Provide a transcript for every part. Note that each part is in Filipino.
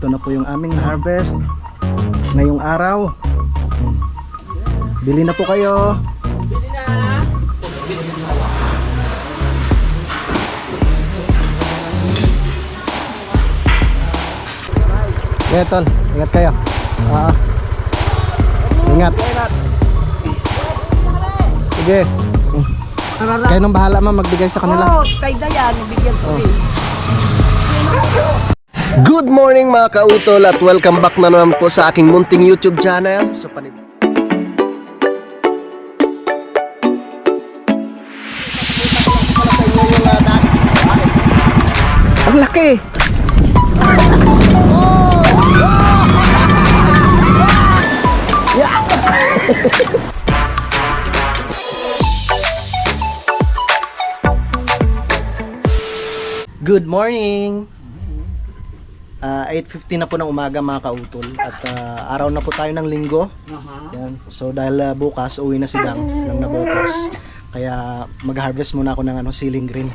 ito na po yung aming harvest ngayong araw. Bili na po kayo. Bili na. Okay, tol, ingat kayo. Ingat. Sige. Kayo nang bahala ma magbigay sa kanila. Oo, kay Dayan, bigyan ko rin. Good morning mga kautol at welcome back na naman po sa aking munting YouTube channel. So ang laki. Yeah. Good morning. 8:50 na po ng umaga mga kautol at araw na po tayo ng linggo. Yan. So dahil bukas uwi na si Dang ng Nabotas. Kaya mag-harvest muna ako ng siling green.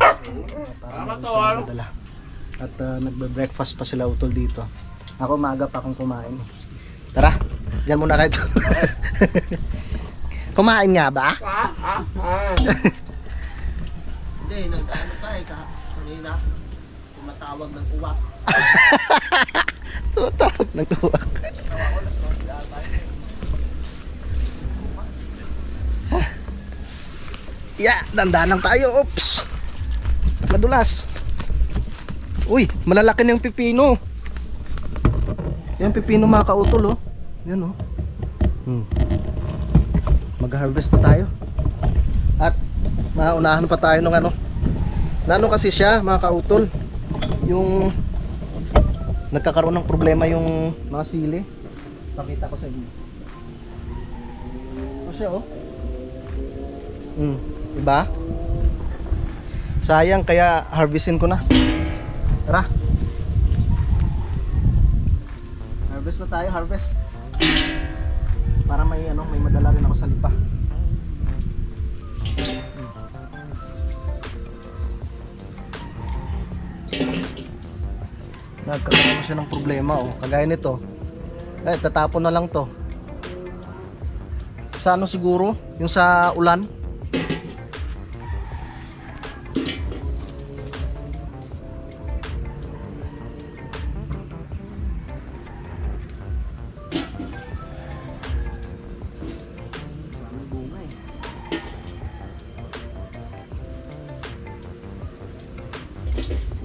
Para madala. At nagbe-breakfast pa sila utol dito. Ako maaga pa akong kumain. Tara, diyan muna kayo. Kumain nga ba? Hindi, nag-ano pa kanina. Tumatawag ng uwak. Tumatawag ng uwak. Yeah, dandan lang tayo. Oops. Madulas. Uy, malalaki na yung pipino. Yan pipino mga kautol, oh. Yan, oh. Mag-harvest na tayo. At maunahan pa tayo ng Nano kasi siya mga kautol. Yung nagkakaroon ng problema yung mga sili. Pakita ko sa inyo. Ito siya, oh. Diba? Sayang kaya harvestin ko na. Tara. Harvest na tayo, harvest. Para may may madala rin ako sa lipa. Nagkakaroon siya ng problema, oh. Kagaya nito. Tatapon na lang to. Sa siguro? Yung sa ulan?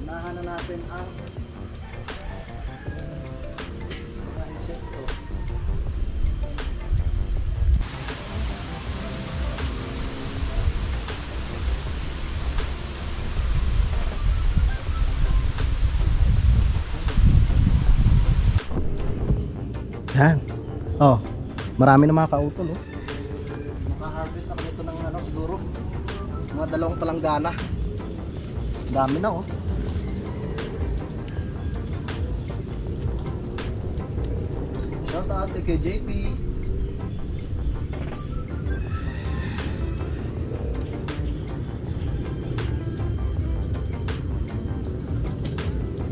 Unahan na natin ang mga insekto. Yan. Oh, marami na mga kautol, oh. Naka-harvest ako nito ng siguro mga 2 palanggana. Dami na, oh. Shout out kay JP.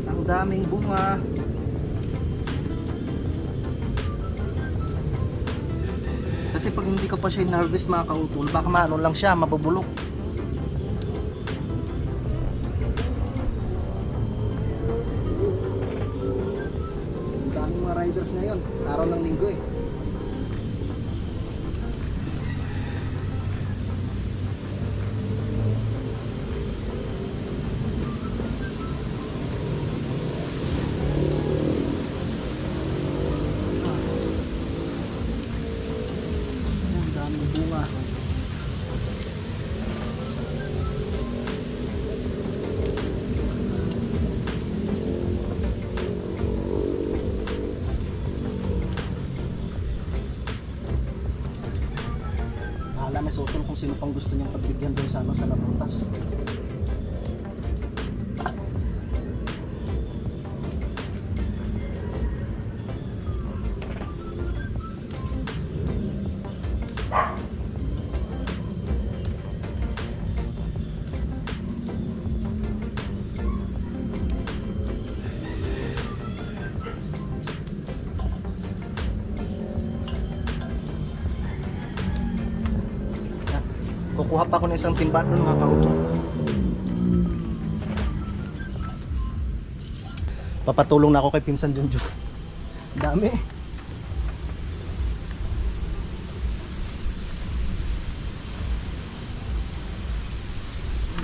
Ang daming bunga. Kasi pag hindi ko pa siya in-harvest mga kautol, baka maano lang siya, mabubulok. Ang daming mga riders ngayon, araw ng linggo eh. Ang daming bunga. May sutol kung sino pang gusto niyang pagbigyan doon sa sa Nabotas. Kukuha pa ako ng isang timba doon mga kautol. Papatulong na ako kay Pinsan Junjun. Dami.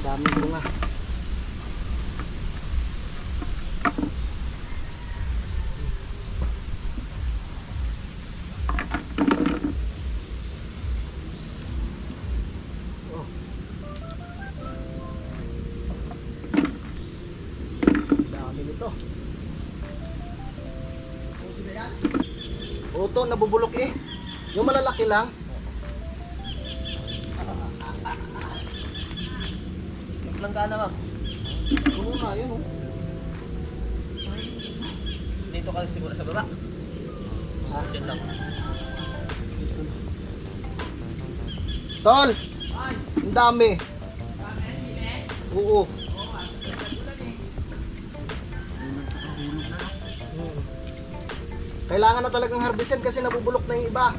Dami bunga. Oh. Dami nito. Oto, nabubulok eh. Yung malalaki lang. Langgana ba? Oo nga, yun oh. Dito ka siguro sa baba. Diyan lang. Tol! Ang dami. Oo. Kailangan na talagang harvestin kasi nabubulok na yung iba.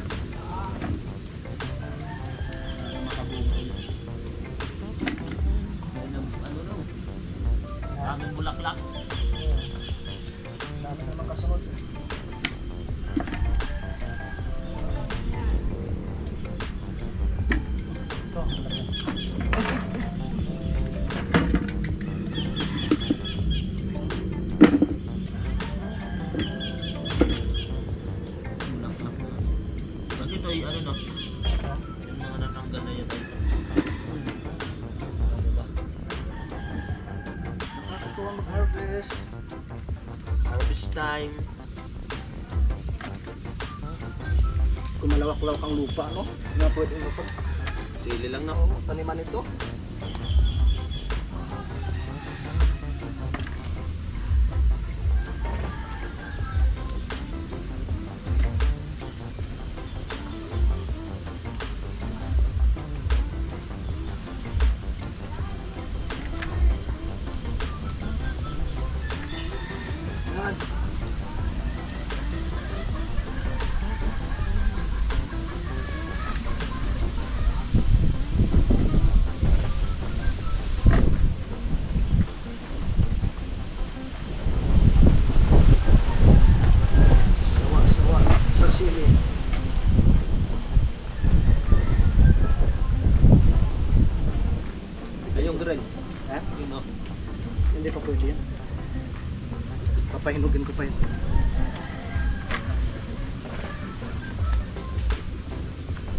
Maraming bulaklak. Dami naman kasunod. Ito, malaki. Pag ito ay ano no? Yung mga natanggal na yun ay Nakakatuwa mag-harvest. harvest time. Kung malawak-lawak ang lupa, no? Nga pwede mo pa. Sili lang na. Oo, taniman ito. Yan. Sawa-sawa sa sili. Ay yung green. Ha? Yun no. Hindi pa pwede yan. Papahinugin ko pa yun.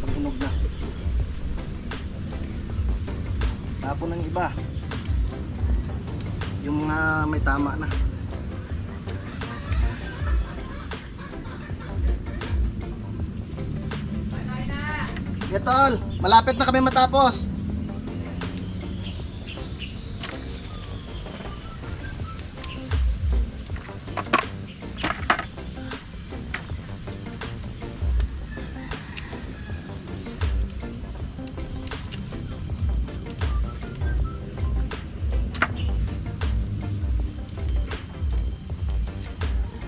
Paghinog na. Tapon ng iba. Yung mga may tama na. Yeah, tol. Malapit na kami matapos.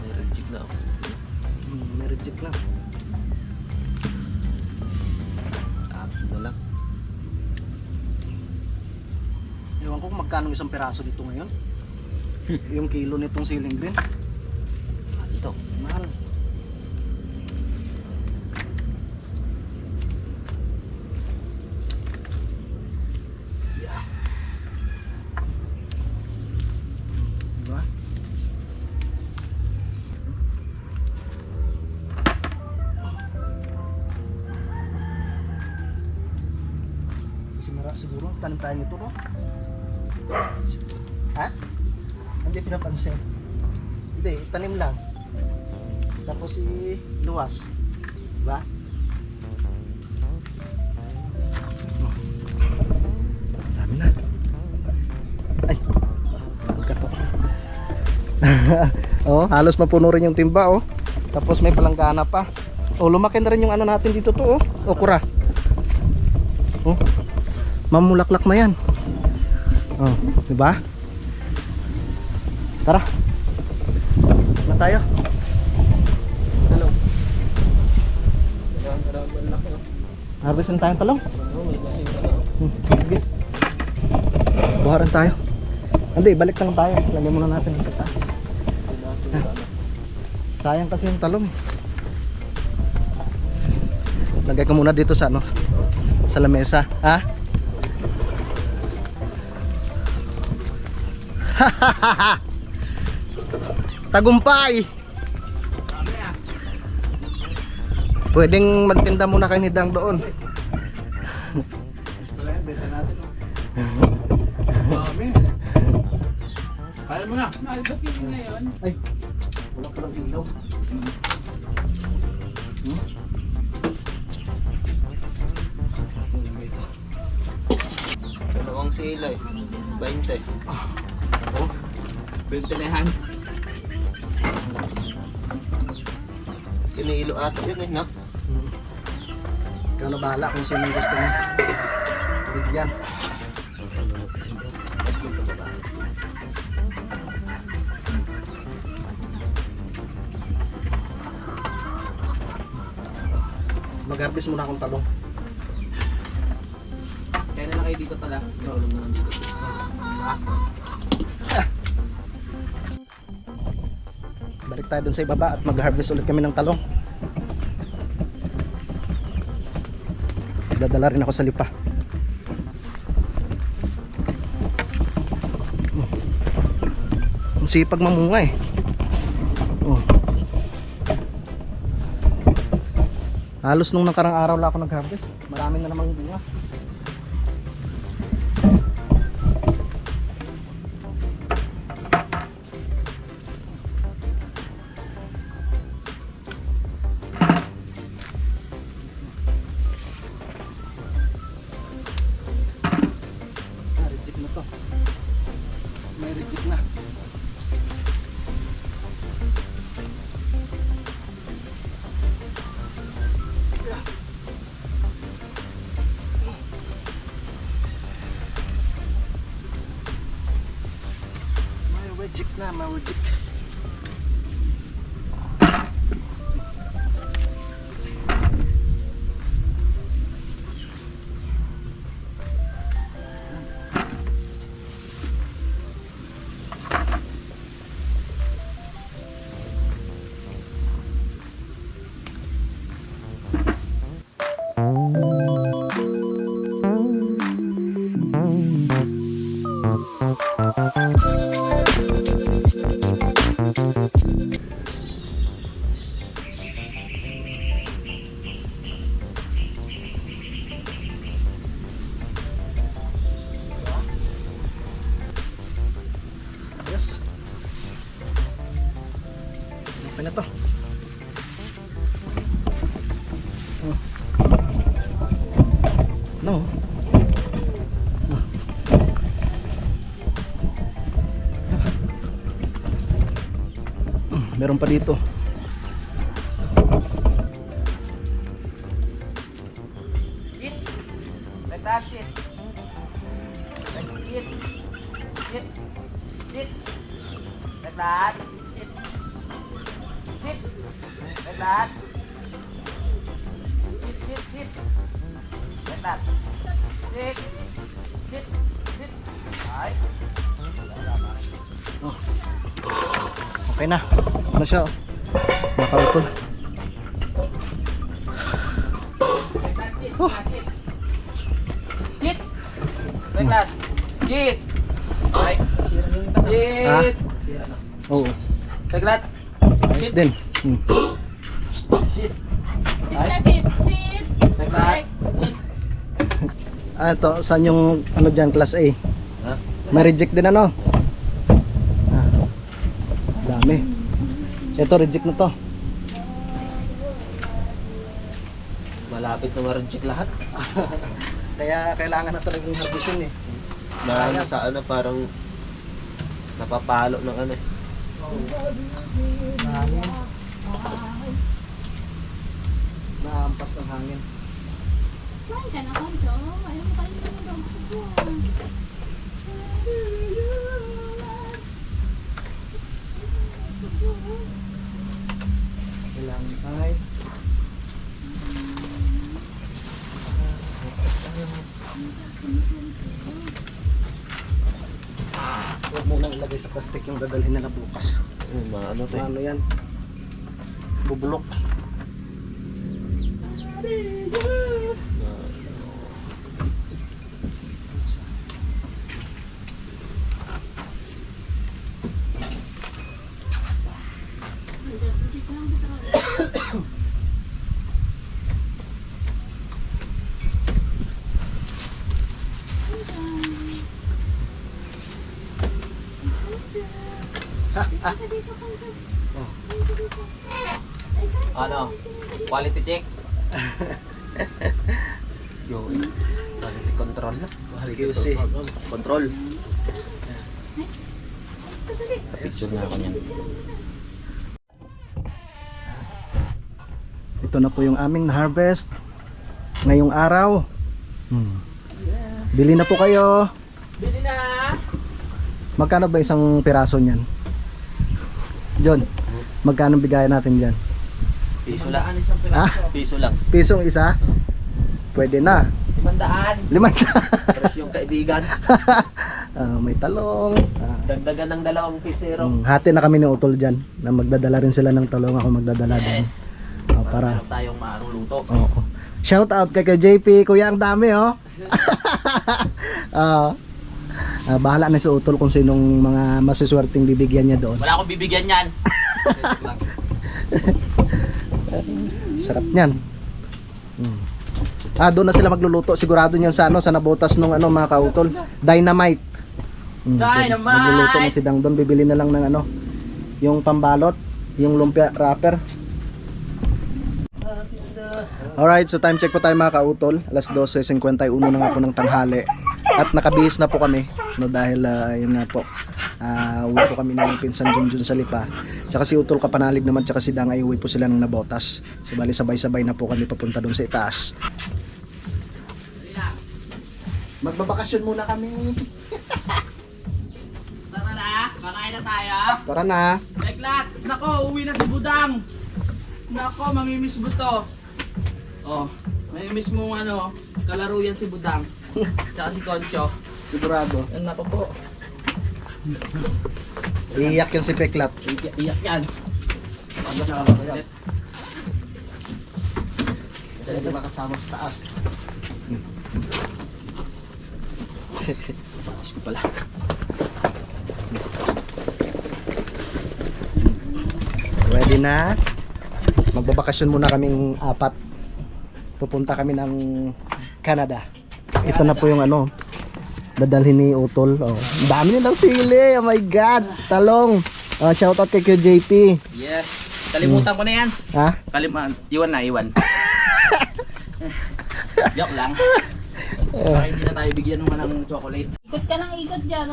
May reject na ako. May reject lang. Tapos na lang. Ewan ko kung magkano isang peraso dito ngayon. Yung kilo nitong siling green. Ito. Mahal. Yeah. Diba? Simara siguro. Tanim tayo nito, no? Ha? Hindi pinapansin. Hindi, tanim lang. Tapos luwas. Diba? Dami na. Ay, mahal ka to. Oh, halos mapuno rin yung timba, oh. Tapos may palanggana pa. Oh, lumaki na rin yung ano natin dito to, oh. Okra. Oh. Mamulaklak na yan. Oh, diba? Tara. Na tayo. Hello. Harvestin tayong talong. Ano, may kasi ano. Sige. Buharan tayo. Hindi, balik lang tayo. Lagyan muna natin sa taas. Sayang kasi yung talong eh. Lagay ko muna dito sa ano, sa lamesa. Ha? Tagumpay! Pwedeng magtinda muna kayo ni Dang doon. Kaya mo na. Nalbatin ngayon. Ay, wala pa lang ilaw. Dalawang sila eh. 20. Oh, 20 na yan. Kiniilo ata yun eh, no? ikaw na bahala kung sino yung gusto mo. Bigyan. Mag-harvest muna akong talong. Kaya na lang kayo dito pala. Tulong na lang dito. Balik tayo dun sa ibaba at mag-harvest ulit kami ng talong. Dadala rin ako sa lipa. Ang sipag mamunga eh. Oh. Halos nung nakarang araw lang ako nag-harvest. Marami na namang bunga. Reject na to. May reject na. May reject na, may reject. Yes. Okay na to. Oh. No. Meron pa dito. Sit. Like that, sit. Like sit. Sit. Sit. Like that. Sit. Sit. Like that. Sit, sit, sit. Like that. Sit. Sit. Sit. Alright. Okay na. Ano siya? Makautol. Like that, sit. Sit. Sit. Like that. Sit. Alright. Ha? Sit. Oo. Like that. Ayos din. Sit. Sit, sit, sit. Like that. Sit. Ah, ito. Saan yung ano dyan? Class A? Ha? May reject din ano? Ah, dami. Ito, reject na to. Malapit na ma-reject lahat. Kaya kailangan na talagang harvestin eh. Marami sa ano parang napapalo ng ano eh. Hangin. Naampas ng hangin. Kumain ka na, Konjo. Ayaw mo kayo na daw. Kailangan ay Huwag muna ilagay sa plastic yung dadalhin nila bukas. Ano to eh. Ano yan? Bubulok. Ano? Quality check? Yo, quality control na. Quality QC. control. Picture na ako niyan. Ito na po yung aming na-harvest ngayong araw. Bili na po kayo. Bili na! Magkano ba isang piraso niyan? John, magkano bigayan natin diyan? Piso lang. Ah, Piso lang. pisong isa? Pwede na. 500. 500. Fresh yung kaibigan. May talong. Dagdagan ng 2 pisero. Hati na kami ni Utol dyan na magdadala rin sila ng talong, ako magdadala din. Yes. Para Meron tayong maarong luto. oo. Shout out kay JP, kuya, ang dami oh. Bahala na si Utol kung sinong mga masuswerteng bibigyan niya doon. Wala akong bibigyan yan. Joke lang. Sarap niyan. Doon na sila magluluto. Sigurado niyan sa sa nabotas nung mga kautol. Dynamite. Dynamite! Magluluto na si Dang doon. Bibili na lang ng yung pambalot, yung lumpia wrapper. Alright, so time check po tayo mga kautol. Alas 12:51 na nga po ng tanghali. At nakabihis na po kami dahil yun nga po. Uwi po kami ng pinsan Junjun sa Lipa. Tsaka si Utol Kapanalig naman, tsaka si Dang ay uwi po sila ng nabotas. So bali sabay-sabay na po kami papunta doon sa itaas. Magbabakasyon muna kami. Tara na, kakain na tayo. Tara na. Beklat! Nako, uwi na si Budang! Nako, mamimiss mo to. Oh, mamimiss mo kalaro yan si Budang. Tsaka si Concho. Sigurado. Nako po. Iiyak yan si Peklat. Iyak yan. Kasi hindi makasama sa taas. Tapos ko pala. Ready na? Magbabakasyon muna kaming 4. Pupunta kami ng Canada. Ito na po yung dadalhin ni Utol. Oh, ang dami nilang sili. Oh my God. Talong. Shoutout kay JP. Yes. Kalimutan ko na yan. Ha? Iwan. Joke lang. Baka hindi na tayo bigyan naman ng chocolate. Ikot ka lang, ikot dyan.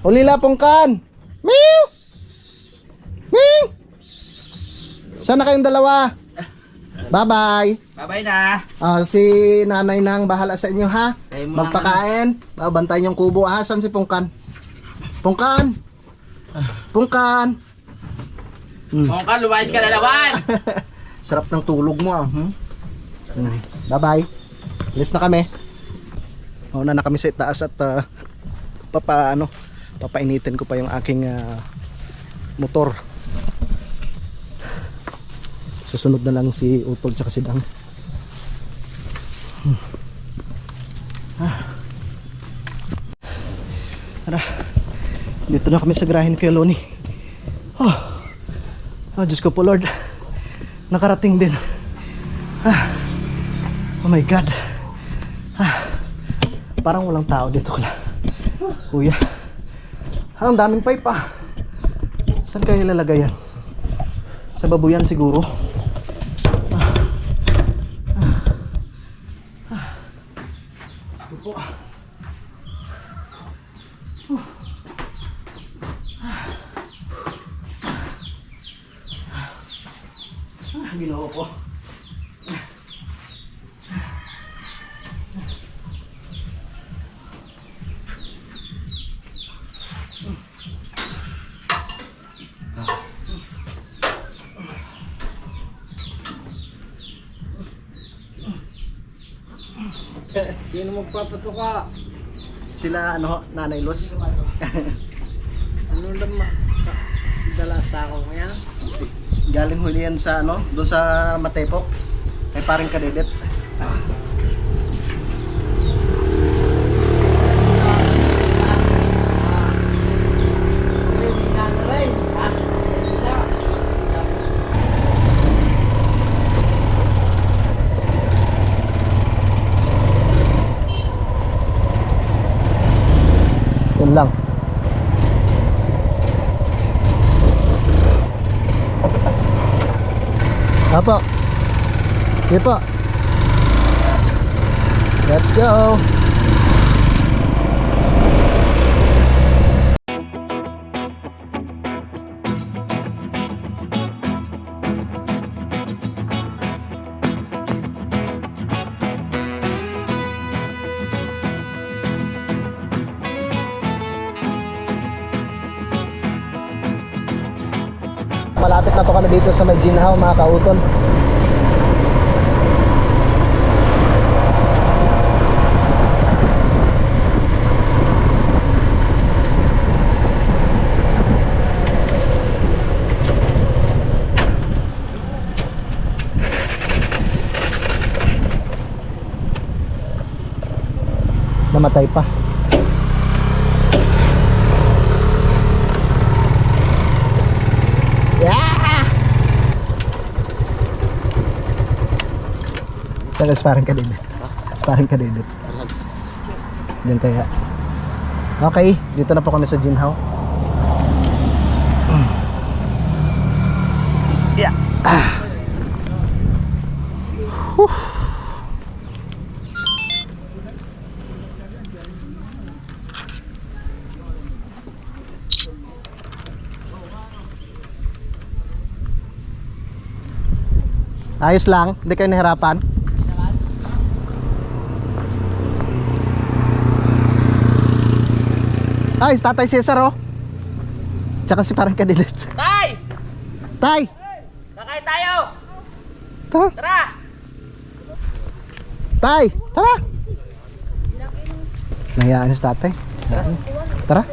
Ulila pongkan. Meow! Meow! Sana kayong dalawa? Bye-bye. Bye-bye na. Si nanay nang bahala sa inyo ha. Kayo muna. Magpakain. Bantayan yung kubo. Saan si Pongkan? Pongkan! Pongkan! Kung ka, lumayas ka na naman. Sarap ng tulog mo Bye-bye. Alis na kami. Mauna na kami sa itaas at papainitin ko pa yung aking motor. Susunod na lang si Utol tsaka si Dang. Tara. Dito na kami sa garahe ni Kuya Loni. Diyos ko po Lord. Nakarating din. Oh my God. Parang walang tao dito Kuya. Ang daming pipe Saan kayo ilalagay yan? Sa babuyan siguro. Ginoo ko. Sino magpapatuka? Sila Nanay Luz. Ano naman? Dala sa ako kaya? Galing huli yan sa ano, doon sa Matepok. Kay paring Kadedit. Yun lang. Apo. Sige po. Let's go. Malapit na po kami dito sa may Ginhaw, mga kautol. Namatay pa. Saka sparring ka din. Sparring ka din. Diyan kaya. Okay, dito na po kami sa Ginhaw. Yeah. Whew. Ayos lang, hindi kayo nahirapan. Ay, si Tatay Cesar oh. Tsaka si parang Kadilit. Tay! Tay! Kakain tayo! Tara! Tara! Tay! Tara! Nahiyaan si Tatay. Tara!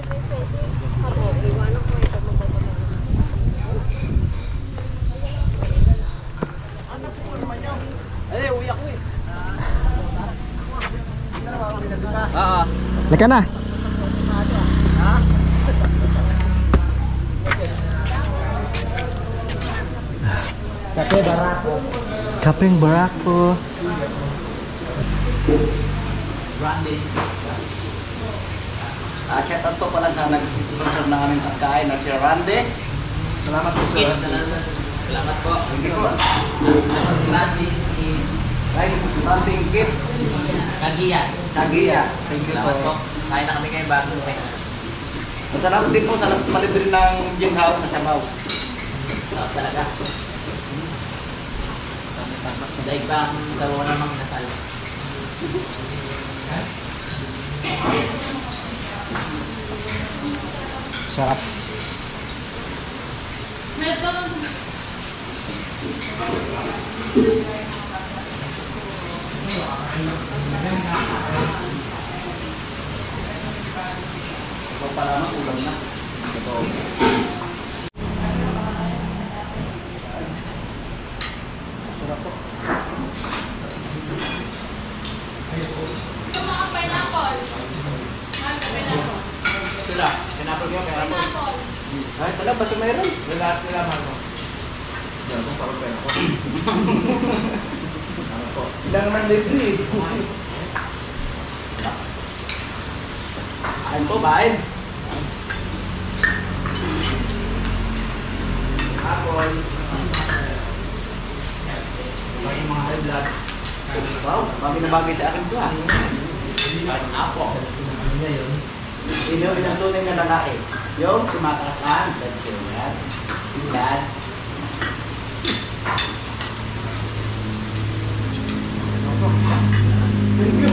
Ay, uwi ako eh. Oo. Laka na! Kape barako. Kapeng Barako. Randy. Shout out po pala sa nag-sponsor ng aming pagkain na si Randy. Salamat po sir. Salamat po. Randy. Ay, Ranting Kit. Kagiya. Kagiya. Thank you Salamat po. po. Kain na kami kayo bago kayo. Masarap din po sa palibre ng Ginhaw na sabaw. Sarap talaga. Sa daig pa ang sabaw ng mga nasal. Sarap. So para naman ulam na. Ito. Ito mga pineapple. Sila, pineapple ko, pineapple. Pineapple. Ay, tala, basta mayroon. Wala mo. Yan, kung parang pera ko. Ano po? Ilang naman libre eh. Kain po, kain. Apple. Bagay mga high blood. Wow, bagay na bagay sa akin ito ah. Apple. Yung tunay na lalaki. Yung tumatakas ka. That's yun. Yan. Thank you.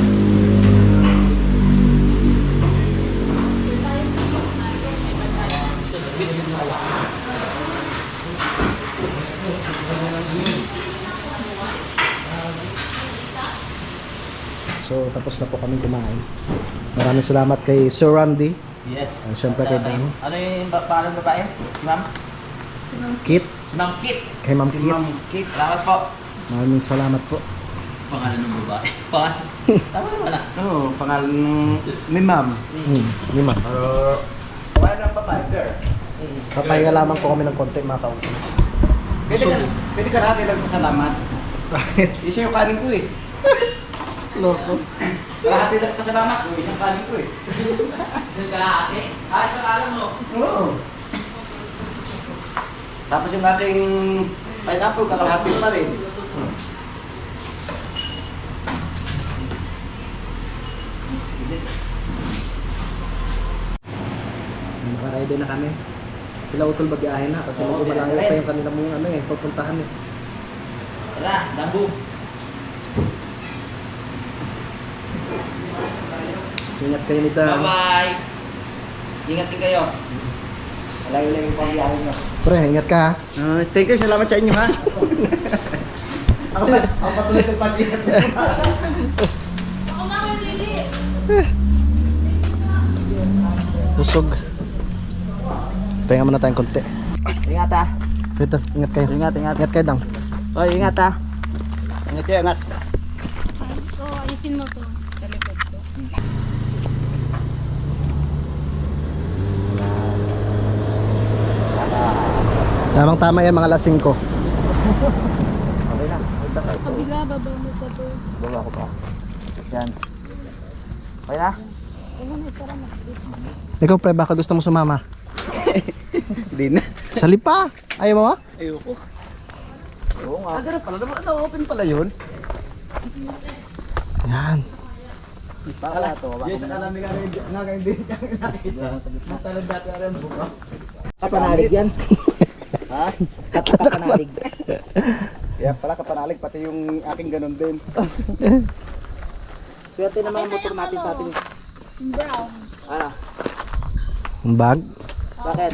So tapos na po kami kumain. Maraming salamat kay Sir Randy Yes. Siyempre kay Dan. Ano yung pangalan ng babae? Si Ma'am? Kit. Si Ma'am Kit. Kay Ma'am Kit. Kit. Salamat po. Maraming salamat po. Pangalan ng babae. Pangalan. Tama naman ah. Oo, pangalan ni ma'am. Hindi ma'am. Pangalan ng babae, girl. Papahinga lamang po kami ng konti mga kauto. Pwede ka natin lang pasalamat. Bakit? Isa yung kanin ko eh. Loko. Kalahati lang pasalamat ko, isang kanin ko eh. Isang kalahati? Isang alam mo. Oo. Tapos yung aking pineapple, kakalahati pa rin. Naka-rider na kami. Sila utol babiyahin na kasi Oo, medyo malayo biyahe. pa yung kanila mong ano eh, pupuntahan eh. Tara, dambu. Ingat kayo ni Dan. Bye-bye. Ingat din kayo. Malayo lang yung pangyahin nyo. Pre, ingat ka ha. Thank you, salamat sa inyo ha. Ako patuloy sa pag-ihat. Ako nga kayo, Lili. Busog. Pahinga muna tayong konti. Ingat ah. Ito, ingat kayo. Ingat. Ingat kayo Dang. Oy, ingat ah. Ingat kayo, ingat. Oo, ayusin mo to. Sa likod ko. Tamang tama yan mga alas 5. Okay na. Kabila, baba mo pa to. Baba ko pa. Yan. Okay na? Ano na, tara makikita. Ikaw pre, baka gusto mo sumama? Hindi na. Sali pa! Ayaw mo ha? Ayoko. Oo nga. Ganun pala. Na-open pala yun. Yan. Para to. Yes, alam nga ngayon din kang nakita. Matalag dati rin bukas. Kapanalig yan. Ha? Kapanalig. Kaya pala kapanalig, pati yung aking ganun din. Swerte naman ang motor natin sa ating... Brown. Ano? Ang bag. Bakit?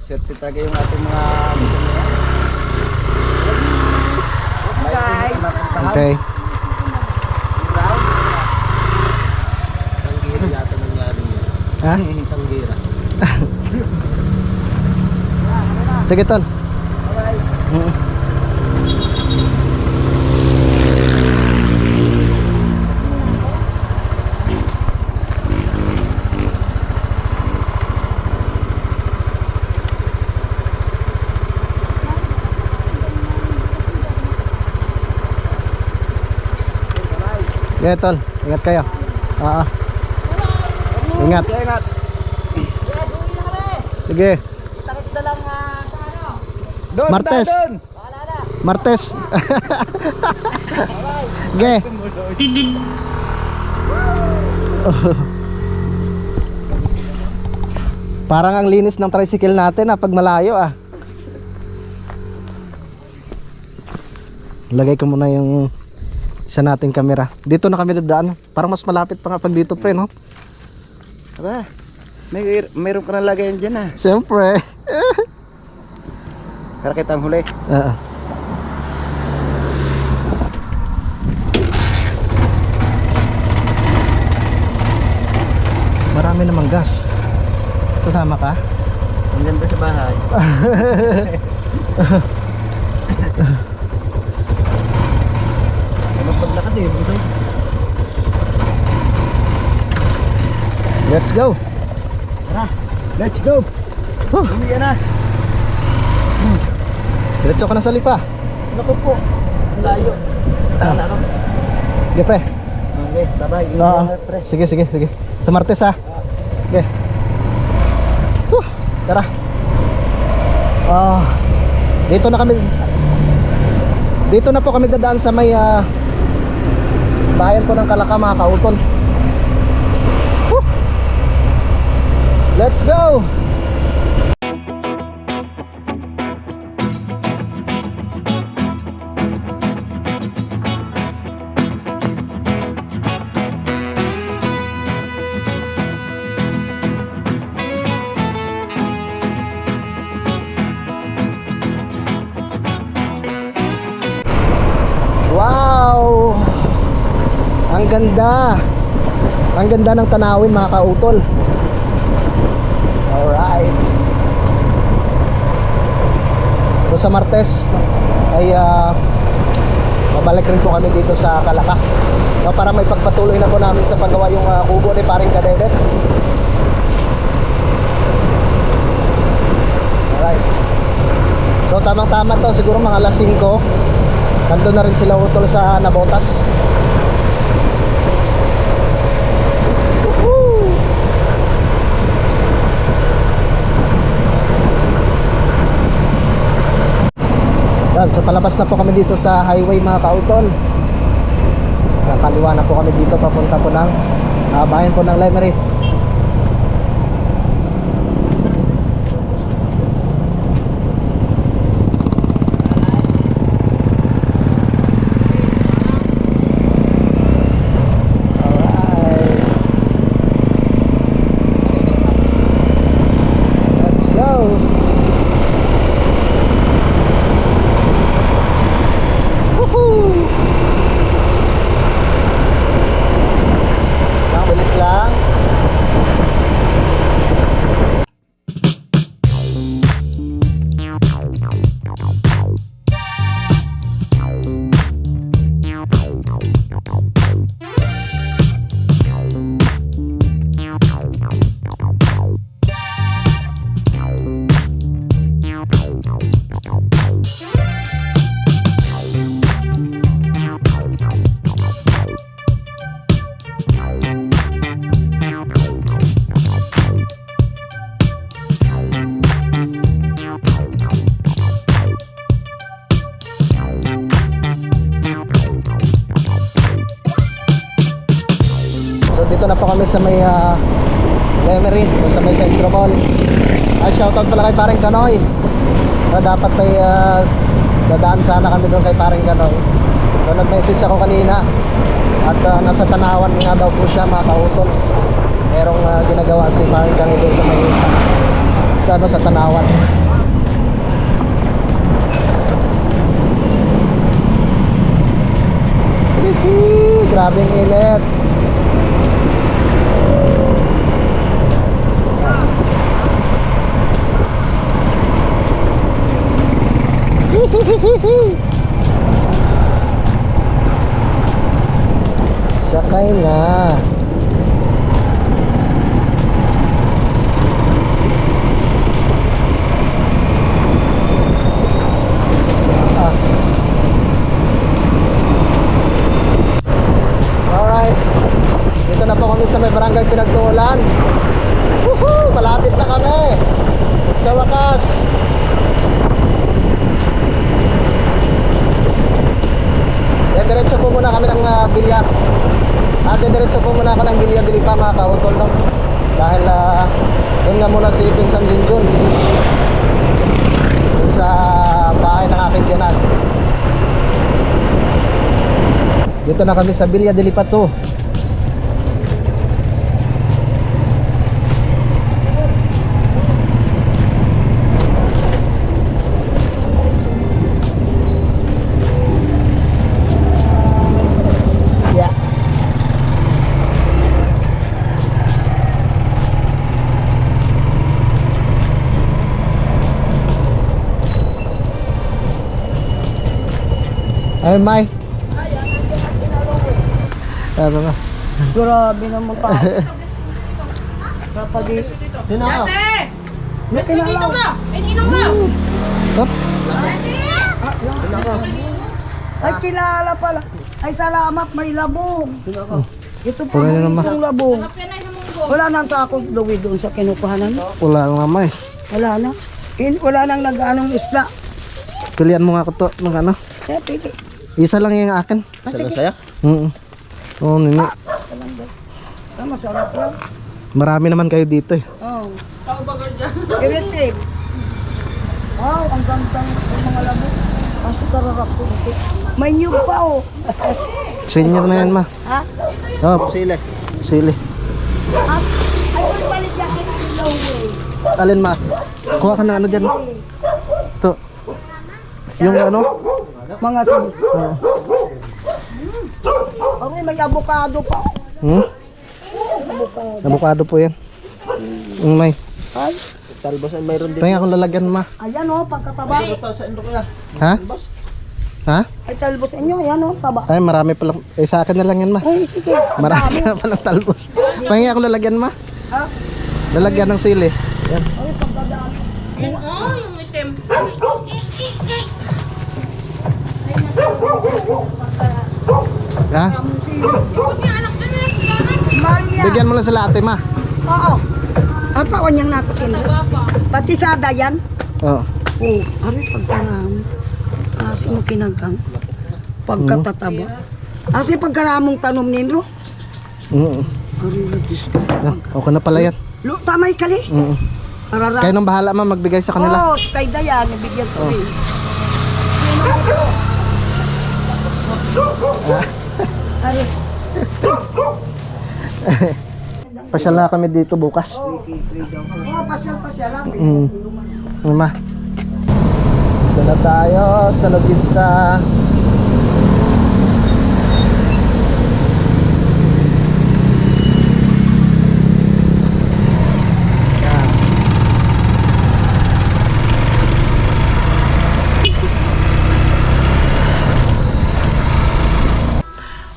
Swerte talaga yung ating mga motor na yan. Guys! Okay. Tanggira yata nangyari yun. Ha? Tanggira. Sige Tol. Yeah, Tol. Ingat kayo. Oo. Ingat. Ingat! Sige. Takit na lang sa ano? Doon! Martes. Doon! Martes. Ge. Parang ang linis ng tricycle natin pag malayo Lagay ko muna yung isa nating camera. Dito na kami dadaan. Parang mas malapit pa nga pag dito pre, no? Aba, mayroon ka na lagayan dyan Siyempre. Para kitang huli. Oo. Marami namang gas. Sasama ka? Ang ganda sa bahay. Ano paglakad eh? Ito. Let's go. Tara, let's go! Uwi na! Diretso ka na sa lipa. Naku po! Layo! Sige pre. Okay, bye-bye. Oo. Sige. Sa Martes Okay. Tara. Dito na po kami dadaan sa may bayan po ng Kalaka mga kautol. Let's go. Wow! Ang ganda! Ang ganda ng tanawin mga kautol. Alright. So sa Martes ay mabalik rin po kami dito sa Kalaka. No, para may pagpatuloy na po namin sa paggawa yung kubo ni paring Kadedet. Alright. So tamang-tama to, siguro mga alas 5. Nandun na rin sila utol sa Nabotas. Yan, so palabas na po kami dito sa highway mga kautol. Kaliwa na po kami dito papunta po ng bayan po ng Lemery. Alright. Let's go. Bilis lang. So dito na po kami sa may Lemery, sa may Centro Mall. Ay, shoutout pala kay Paring Kanoy. Dapat ay dadaan sana kami doon kay Paring Kanoy. So nag-message ako kanina. At nasa Tanawan nga daw po siya mga kautol. Merong ginagawa si Paring Kanoy doon sa may sa Tanawan. Grabe ang init. Sakay na. Alright. Dito na po kami sa may barangay Pinagtuulan. Woohoo! Malapit na kami. Sa wakas. Diretso po muna kami ng bilya. Diretso po muna ako ng bilya dili pa mga kautol, no? Dahil doon nga muna si Pinsan Junjun. Doon sa bahay ng aking tiyanan. Dito na kami sa bilya dili pa to. Ay, May. Ano na? Grabe naman pa. Kapag Dito ako. May kinalaw. Hop. Dito ako. Ay, kilala pala. Ay, salamat, may labong. Dito ako. Ito po Wala na naman. itong labong. Wala nang takot dawi doon sa kinukuhanan. Wala lang naman eh. Wala na. Wala nang nag-anong isla. Pilihan mo nga ako to ng ano. Kaya pili. Isa lang yung akin. Sige. Oo, nini. Masarap lang. Marami naman kayo dito eh. Oh. Electric. Wow, ang ganda ng mga labong. Ang sikararak ko. May nyug pa oh. Senior na yan, ma. Ha? Oh, sili. Sili. Ay, pagbalik yan. Alin, ma? Kuha ka na ano dyan. Ito. Yung ano? Mga sabi. May avocado pa. Hmm? Avocado. Avocado po yan. May. Ay, Talbos ay mayroon din. Pahingin akong lalagyan ma. ayan o, pagkataba. Ito sa endo kaya. Ha? Ha? Ay, talbos inyo, ayan o, taba. Ay, marami pa lang. Eh, sa akin na lang yan ma. Ay, sige. Marami na palang talbos. Pahingin akong lalagyan ma. Ha? Lalagyan ng sili. Yan. Ay, pagkadami. yung itim. Ha? Among sili. Maria. Bigyan mo lang sila ate ma. Oo. Ang taon niyang nakutin. Pati sada yan. Oo. Oo. Ari, pagkaramo. Asi mo kinagang. Pagkatataba. Asi pagkaramong tanom nino. Ari, labis ka. Okay na pala yan. Tamay kali. Arara. Kayo nang bahala ma magbigay sa kanila. Oo, kay Dayan, nabigyan ko rin. Ari. Pasyal na kami dito bukas. Oo, pasyal lang. Ma. Ito na tayo sa Logista.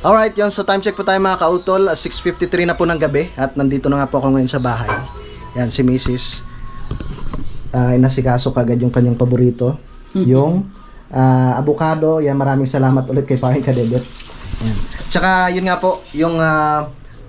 Alright, yun. So time check po tayo mga kautol. 6:53 na po ng gabi. At nandito na nga po ako ngayon sa bahay. Yan, si Mrs. Inasikaso kagad yung kanyang paborito. Yung avocado. Yan, maraming salamat ulit kay Paring Kadebet. Yan. Tsaka yun nga po, yung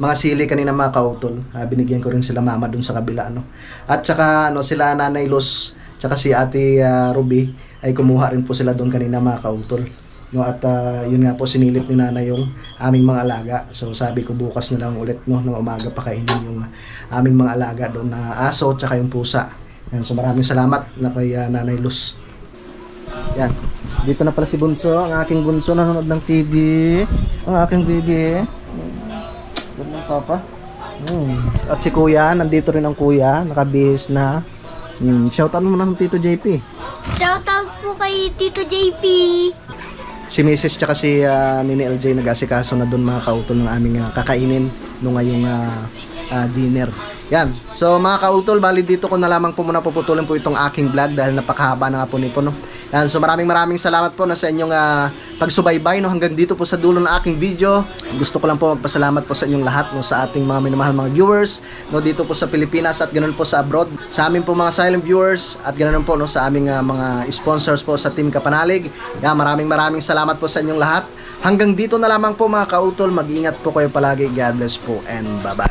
mga sili kanina mga kautol. Binigyan ko rin sila mama dun sa kabila. No? At tsaka sila Nanay Luz, tsaka si Ate Ruby ay kumuha rin po sila dun kanina mga kautol. No, at yun nga po sinilip ni Nana yung aming mga alaga. So sabi ko bukas na lang ulit ng umaga pakainin yung aming mga alaga doon na aso tsaka yung pusa. Yan, so maraming salamat na kay Nanay Luz. Yan. Dito na pala si Bunso, ang aking Bunso nanonood ng TV. Ang aking baby. Good ng papa. At si Kuya, nandito rin ang Kuya, nakabihis na. Shoutout mo muna ng Tito JP. Shoutout po kay Tito JP. Si Mrs. tsaka si Nini LJ nag-asikaso na doon mga kautol ng aming kakainin nung ngayong dinner. Yan. So mga kautol, bali dito ko na lamang po muna puputulin po itong aking vlog dahil napakahaba na nga po nito. No? Yan. So maraming salamat po na sa inyong pagsubaybay no? Hanggang dito po sa dulo ng aking video. Gusto ko lang po magpasalamat po sa inyong lahat no? Sa ating mga minamahal mga viewers no? Dito po sa Pilipinas at ganoon po sa abroad. Sa amin po mga silent viewers at ganoon po no? Sa aming mga sponsors po sa Team Kapanalig. Yan. Maraming salamat po sa inyong lahat. Hanggang dito na lamang po mga kautol. Mag-ingat po kayo palagi. God bless po and bye-bye.